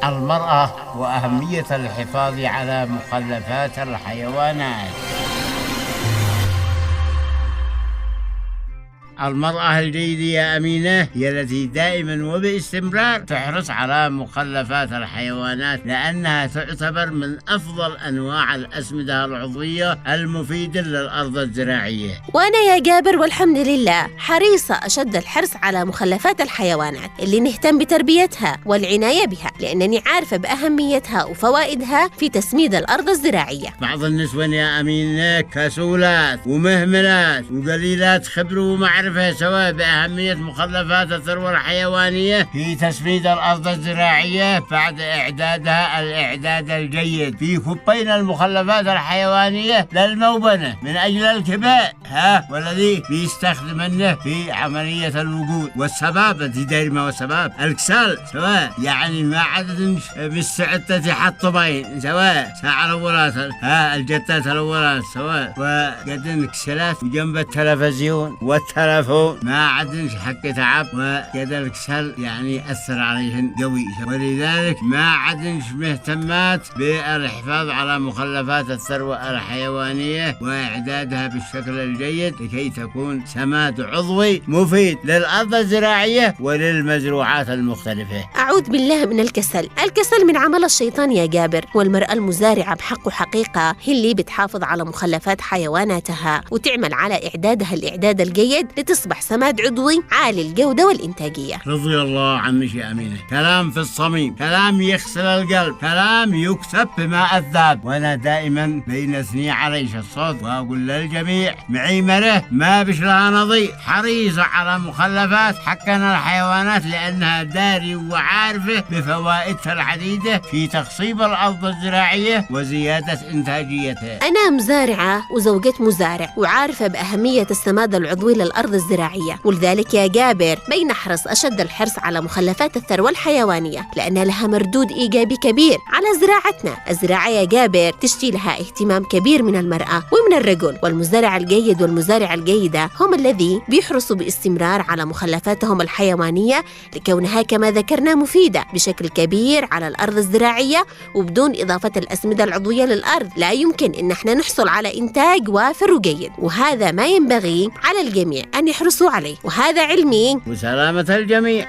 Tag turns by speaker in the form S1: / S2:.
S1: المرأة وأهمية الحفاظ على مخلفات الحيوانات. المرأة الجيدة يا أمينة هي التي دائما وباستمرار تحرص على مخلفات الحيوانات، لأنها تعتبر من أفضل أنواع الأسمدة العضوية المفيدة للأرض الزراعية.
S2: وأنا يا جابر والحمد لله حريصة أشد الحرص على مخلفات الحيوانات اللي نهتم بتربيتها والعناية بها، لأنني عارفة بأهميتها وفوائدها في تسميد الأرض الزراعية.
S1: بعض النسوان يا أمينة كسولات ومهملات وقليلات خبرة ومعرفة سواء بأهمية مخلفات الثروة الحيوانية في تسميد الأرض الزراعية بعد إعدادها الإعداد الجيد في كبين المخلفات الحيوانية للموبنة من أجل الكباء والذي بيستخدمنه في عملية الوقود والسباب التي دائما والسباب الكسال سواء يعني ما عدد مستعدة حطبين سواء ساعة الأولات الجتات الأولات سواء وقد انكسلات وجنب التلفزيون والتلفون ما عدنش حق تعب وقد الكسل يعني أثر عليهن قوي، ولذلك ما عدنش مهتمات بالحفاظ على مخلفات الثروة الحيوانية وإعدادها بالشكل الجيد لكي تكون سماد عضوي مفيد للأرض الزراعية وللمزروعات المختلفة.
S2: أعوذ بالله من الكسل. الكسل من عمل الشيطان يا جابر، والمرأة المزارعة بحق حقيقة هي اللي بتحافظ على مخلفات حيواناتها وتعمل على إعدادها الإعداد الجيد لتصبح سماد عضوي عالي الجودة والإنتاجية.
S1: رضي الله عنك يا أمينة، كلام في الصميم، كلام يغسل القلب، كلام يكتب بماء الذهب. وأنا دائما بين اثني عليش الصوت وأقول للجميع معي مره ما بش لها نظير، حريصة على مخلفات حقنا الحيوانات لأنها داري وعارفة بفوائدها العديدة في تخصيب الأرض الزراعية وزيادة إنتاجيتها.
S2: أنا مزارعة وزوجة مزارع وعارفة بأهمية السماد العضوي للأرض الزراعية، ولذلك يا جابر بنحرص أشد الحرص على مخلفات الثروة الحيوانية لأن لها مردود إيجابي كبير على زراعتنا. الزراعة يا جابر تشتي لها اهتمام كبير من المرأة ومن الرجل، والمزارع الجيد والمزارعة الجيدة هم الذي بيحرصوا باستمرار على مخلفاتهم الحيوانية لكونها كما ذكرنا مفيدة بشكل كبير على الأرض الزراعية، وبدون إضافة الأسمدة العضوية للأرض لا يمكن إن احنا نحصل على إنتاج وافر وجيد، وهذا ما ينبغي على الجميع أن يحرصوا عليه، وهذا علمي
S1: وسلامة الجميع.